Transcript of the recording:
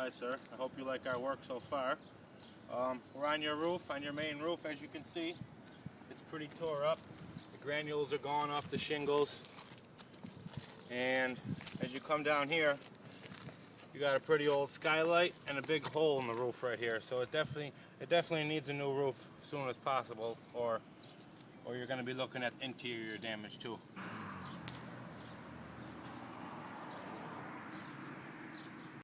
Hi sir, I hope you like our work so far. We're on your roof, on your main roof. As you can see, it's pretty tore up. The granules are gone off the shingles. And as you come down here, you got a pretty old skylight and a big hole in the roof right here. So it definitely needs a new roof as soon as possible, or you're going to be looking at interior damage too.